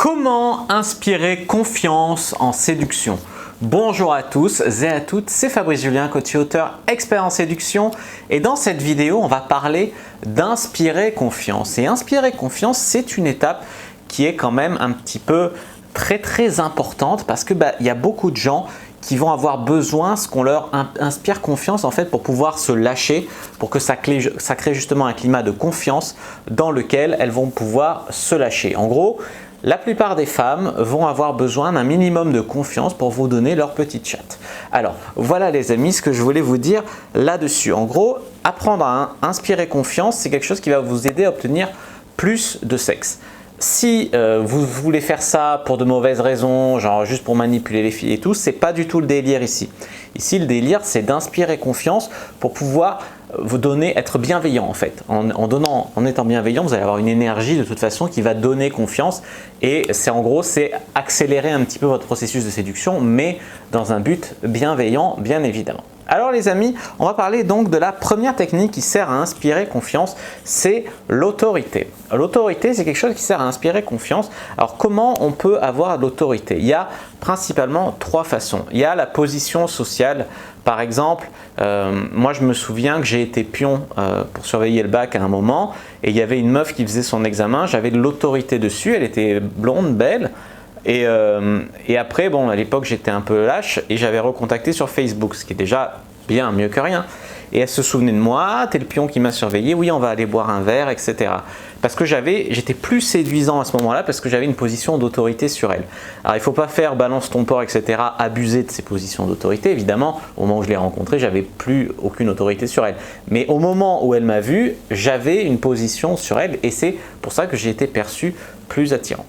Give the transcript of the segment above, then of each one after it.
Comment inspirer confiance en séduction? Bonjour à tous et à toutes, c'est Fabrice Julien, coach et auteur expert en séduction. Et dans cette vidéo, on va parler d'inspirer confiance. Et inspirer confiance, c'est une étape qui est quand même un petit peu très importante parce que y a beaucoup de gens qui vont avoir besoin ce qu'on leur inspire confiance en fait pour pouvoir se lâcher, pour que ça crée justement un climat de confiance dans lequel elles vont pouvoir se lâcher. En gros, la plupart des femmes vont avoir besoin d'un minimum de confiance pour vous donner leur petite chatte. Alors voilà les amis ce que je voulais vous dire là-dessus. En gros, apprendre à inspirer confiance, c'est quelque chose qui va vous aider à obtenir plus de sexe. Si vous voulez faire ça pour de mauvaises raisons, genre juste pour manipuler les filles et tout, c'est pas du tout le délire ici. Ici, le délire, c'est d'inspirer confiance pour pouvoir vous donner, être bienveillant en fait. En étant bienveillant, vous allez avoir une énergie de toute façon qui va donner confiance et c'est en gros, c'est accélérer un petit peu votre processus de séduction, mais dans un but bienveillant, bien évidemment. Alors les amis, on va parler donc de la première technique qui sert à inspirer confiance, c'est l'autorité. L'autorité, c'est quelque chose qui sert à inspirer confiance. Alors comment on peut avoir de l'autorité? Il y a principalement trois façons. Il y a la position sociale. Par exemple, moi je me souviens que j'ai été pion pour surveiller le bac à un moment et il y avait une meuf qui faisait son examen, j'avais de l'autorité dessus, elle était blonde, belle. Et après, bon, à l'époque, j'étais un peu lâche et j'avais recontacté sur Facebook, ce qui est déjà bien mieux que rien. Et elle se souvenait de moi, t'es le pion qui m'a surveillé, oui, on va aller boire un verre, etc. Parce que j'étais plus séduisant à ce moment-là parce que j'avais une position d'autorité sur elle. Alors, il ne faut pas faire balance ton porc, etc., abuser de ces positions d'autorité. Évidemment, au moment où je l'ai rencontrée, j'avais plus aucune autorité sur elle. Mais au moment où elle m'a vu, j'avais une position sur elle et c'est pour ça que j'ai été perçu plus attirant.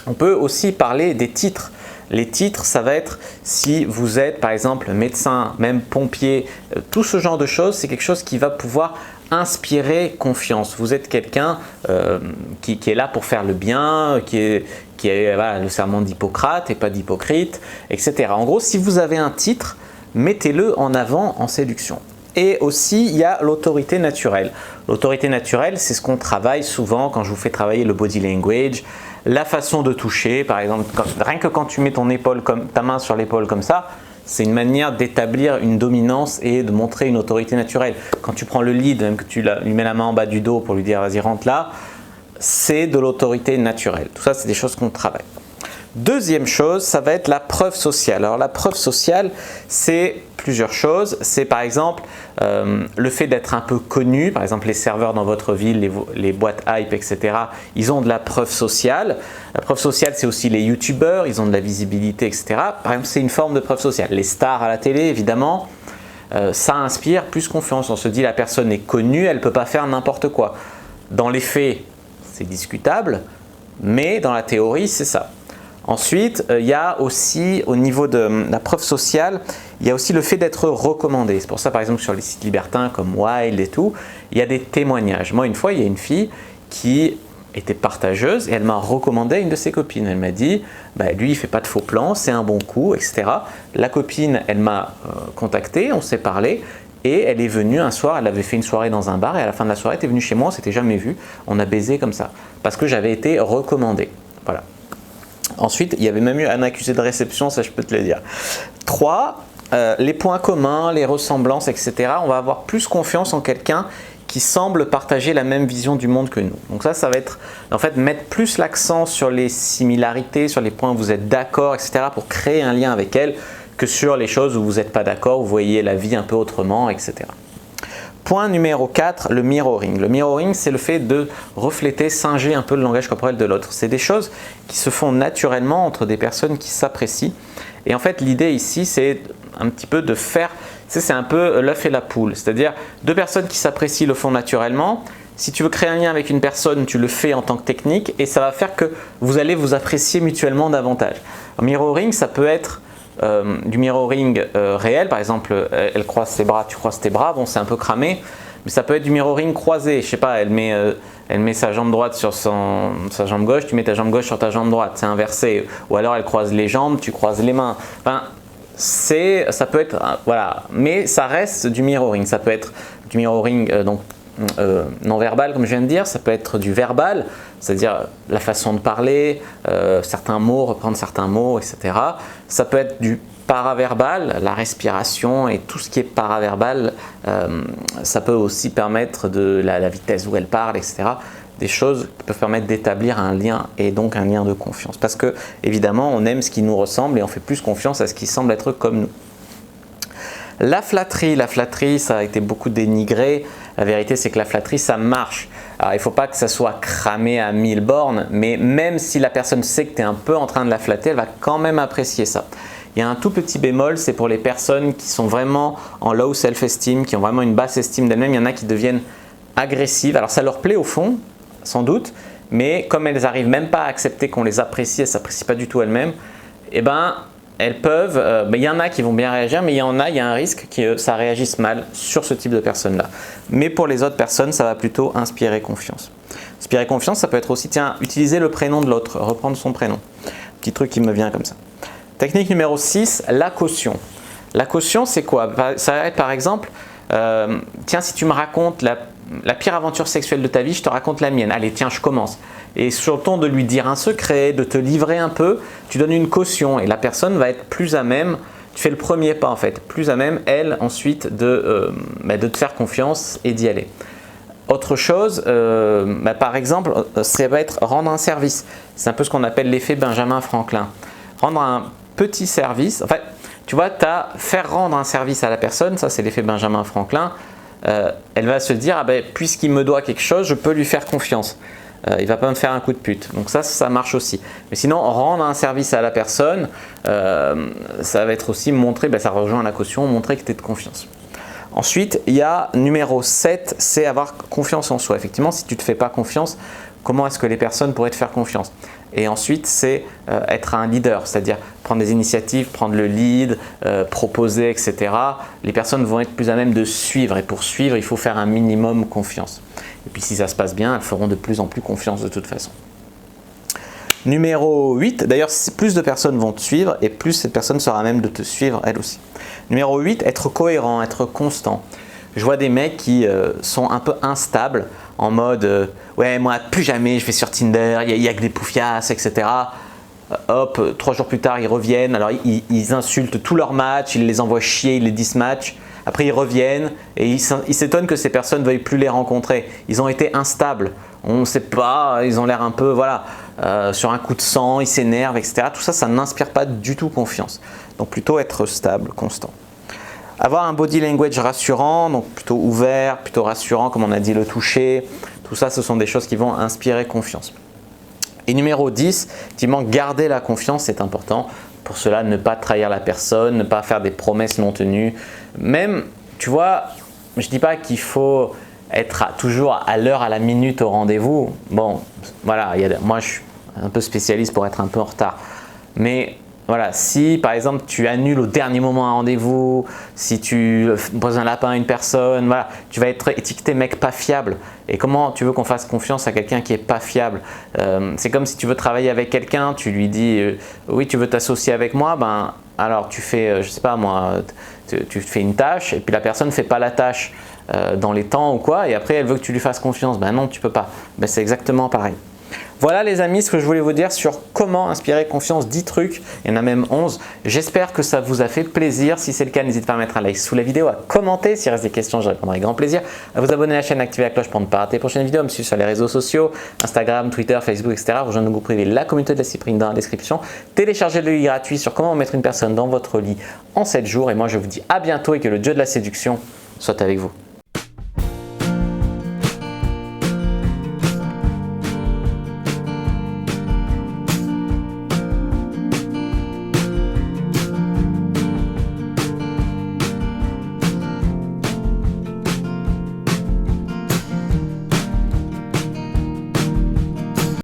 On peut aussi parler des titres. Les titres, ça va être si vous êtes par exemple médecin, même pompier, tout ce genre de choses, c'est quelque chose qui va pouvoir inspirer confiance. Vous êtes quelqu'un qui est là pour faire le bien, qui est voilà, le serment d'Hippocrate et pas d'hypocrite, etc. En gros, si vous avez un titre, mettez-le en avant en séduction. Et aussi, il y a l'autorité naturelle. L'autorité naturelle, c'est ce qu'on travaille souvent quand je vous fais travailler le body language, la façon de toucher, par exemple, rien que quand tu mets ta main sur l'épaule comme ça, c'est une manière d'établir une dominance et de montrer une autorité naturelle. Quand tu prends le lead, même que tu lui mets la main en bas du dos pour lui dire vas-y rentre là, c'est de l'autorité naturelle. Tout ça, c'est des choses qu'on travaille. Deuxième chose, ça va être la preuve sociale. Alors la preuve sociale, c'est plusieurs choses. C'est par exemple le fait d'être un peu connu. Par exemple, les serveurs dans votre ville, les boîtes hype, etc. Ils ont de la preuve sociale. La preuve sociale, c'est aussi les youtubeurs. Ils ont de la visibilité, etc. Par exemple, c'est une forme de preuve sociale. Les stars à la télé, évidemment, ça inspire plus confiance. On se dit la personne est connue, elle ne peut pas faire n'importe quoi. Dans les faits, c'est discutable, mais dans la théorie, c'est ça. Ensuite, il y a aussi au niveau de la preuve sociale, il y a aussi le fait d'être recommandé. C'est pour ça par exemple sur les sites libertins comme Wild et tout, il y a des témoignages. Moi une fois, il y a une fille qui était partageuse et elle m'a recommandé à une de ses copines. Elle m'a dit, lui il fait pas de faux plans, c'est un bon coup, etc. La copine, elle m'a contacté, on s'est parlé. Et elle est venue un soir, elle avait fait une soirée dans un bar et à la fin de la soirée, elle était venue chez moi, on s'était jamais vu, on a baisé comme ça. Parce que j'avais été recommandé. Voilà. Ensuite, il y avait même eu un accusé de réception, ça je peux te le dire. 3. Les points communs, les ressemblances, etc. On va avoir plus confiance en quelqu'un qui semble partager la même vision du monde que nous. Donc ça va être en fait mettre plus l'accent sur les similarités, sur les points où vous êtes d'accord, etc. pour créer un lien avec elle que sur les choses où vous n'êtes pas d'accord, où vous voyez la vie un peu autrement, etc. Point numéro 4, le mirroring. Le mirroring, c'est le fait de refléter, singer un peu le langage corporel de l'autre. C'est des choses qui se font naturellement entre des personnes qui s'apprécient. Et en fait, l'idée ici, c'est un petit peu de faire, c'est un peu l'œuf et la poule. C'est-à-dire, deux personnes qui s'apprécient le font naturellement. Si tu veux créer un lien avec une personne, tu le fais en tant que technique et ça va faire que vous allez vous apprécier mutuellement davantage. Le mirroring, ça peut être du mirroring réel, par exemple elle croise ses bras, tu croises tes bras, bon c'est un peu cramé, mais ça peut être du mirroring croisé, je sais pas, elle met sa jambe droite sur sa jambe gauche, tu mets ta jambe gauche sur ta jambe droite, c'est inversé, ou alors elle croise les jambes, tu croises les mains, enfin ça peut être, voilà, mais ça reste du mirroring, ça peut être du mirroring donc non verbal, comme je viens de dire, ça peut être du verbal, c'est-à-dire la façon de parler, certains mots, reprendre certains mots, etc. Ça peut être du paraverbal, la respiration et tout ce qui est paraverbal, ça peut aussi permettre de la vitesse où elle parle, etc. Des choses qui peuvent permettre d'établir un lien et donc un lien de confiance. Parce que évidemment, on aime ce qui nous ressemble et on fait plus confiance à ce qui semble être comme nous. La flatterie, ça a été beaucoup dénigré. La vérité, c'est que la flatterie, ça marche. Alors, il ne faut pas que ça soit cramé à 1000 bornes, mais même si la personne sait que tu es un peu en train de la flatter, elle va quand même apprécier ça. Il y a un tout petit bémol, c'est pour les personnes qui sont vraiment en low self-esteem, qui ont vraiment une basse estime d'elles-mêmes. Il y en a qui deviennent agressives. Alors, ça leur plaît au fond, sans doute, mais comme elles n'arrivent même pas à accepter qu'on les apprécie, elles ne s'apprécient pas du tout elles-mêmes, eh ben, elles peuvent, il y en a qui vont bien réagir, mais il y a un risque que ça réagisse mal sur ce type de personnes-là. Mais pour les autres personnes, ça va plutôt inspirer confiance. Inspirer confiance, ça peut être aussi, tiens, utiliser le prénom de l'autre, reprendre son prénom. Petit truc qui me vient comme ça. Technique numéro 6, la caution. La caution, c'est quoi? Ça va être par exemple, tiens, si tu me racontes la pire aventure sexuelle de ta vie, je te raconte la mienne. Allez, tiens, je commence. Et sur le ton de lui dire un secret, de te livrer un peu, tu donnes une caution et la personne va être plus à même, tu fais le premier pas en fait, plus à même, elle, ensuite, de te faire confiance et d'y aller. Autre chose, par exemple, ça va être rendre un service. C'est un peu ce qu'on appelle l'effet Benjamin Franklin. Rendre un petit service, en fait, tu vois, faire rendre un service à la personne, ça c'est l'effet Benjamin Franklin. Elle va se dire, puisqu'il me doit quelque chose, je peux lui faire confiance. Il ne va pas me faire un coup de pute. Donc ça marche aussi. Mais sinon, rendre un service à la personne, ça va être aussi montrer, ça rejoint la caution, montrer que tu es de confiance. Ensuite, il y a numéro 7, c'est avoir confiance en soi. Effectivement, si tu ne te fais pas confiance, comment est-ce que les personnes pourraient te faire confiance? Et ensuite, c'est être un leader, c'est-à-dire prendre des initiatives, prendre le lead, proposer, etc. Les personnes vont être plus à même de suivre. Et pour suivre, il faut faire un minimum confiance. Et puis si ça se passe bien, elles feront de plus en plus confiance de toute façon. Numéro 8, d'ailleurs, plus de personnes vont te suivre et plus cette personne sera à même de te suivre elle aussi. Numéro 8, être cohérent, être constant. Je vois des mecs qui sont un peu instables, en mode ouais, moi plus jamais je vais sur Tinder, il y a que des poufiasses, etc. Hop, 3 jours plus tard ils reviennent, alors ils insultent tous leurs matchs, ils les envoient chier, ils les dismatchent. Après ils reviennent et ils s'étonnent que ces personnes ne veuillent plus les rencontrer. Ils ont été instables, on ne sait pas, ils ont l'air un peu sur un coup de sang, ils s'énervent, etc. Tout ça, ça n'inspire pas du tout confiance. Donc plutôt être stable, constant. Avoir un body language rassurant, donc plutôt ouvert, plutôt rassurant, comme on a dit, le toucher. Tout ça, ce sont des choses qui vont inspirer confiance. Et numéro 10, effectivement, garder la confiance, c'est important. Pour cela, ne pas trahir la personne, ne pas faire des promesses non tenues. Même, tu vois, je ne dis pas qu'il faut être toujours à l'heure, à la minute au rendez-vous. Bon, voilà, moi je suis un peu spécialiste pour être un peu en retard. Mais voilà, si par exemple tu annules au dernier moment un rendez-vous, si tu poses un lapin à une personne, voilà, tu vas être étiqueté mec pas fiable. Et comment tu veux qu'on fasse confiance à quelqu'un qui est pas fiable? C'est comme si tu veux travailler avec quelqu'un, tu lui dis oui, tu veux t'associer avec moi, alors tu fais, je sais pas moi, tu fais une tâche et puis la personne ne fait pas la tâche dans les temps ou quoi, et après elle veut que tu lui fasses confiance. Non, tu peux pas. C'est exactement pareil. Voilà les amis, ce que je voulais vous dire sur comment inspirer confiance, 10 trucs, il y en a même 11. J'espère que ça vous a fait plaisir. Si c'est le cas, n'hésitez pas à mettre un like sous la vidéo, à commenter. S'il reste des questions, je répondrai avec grand plaisir. À vous abonner à la chaîne, activer la cloche pour ne pas rater les prochaines vidéos. À me suivre sur les réseaux sociaux, Instagram, Twitter, Facebook, etc. Rejoindre le groupe privé, la communauté de la Cyprine dans la description. Téléchargez le livre gratuit sur comment mettre une personne dans votre lit en 7 jours. Et moi, je vous dis à bientôt et que le dieu de la séduction soit avec vous.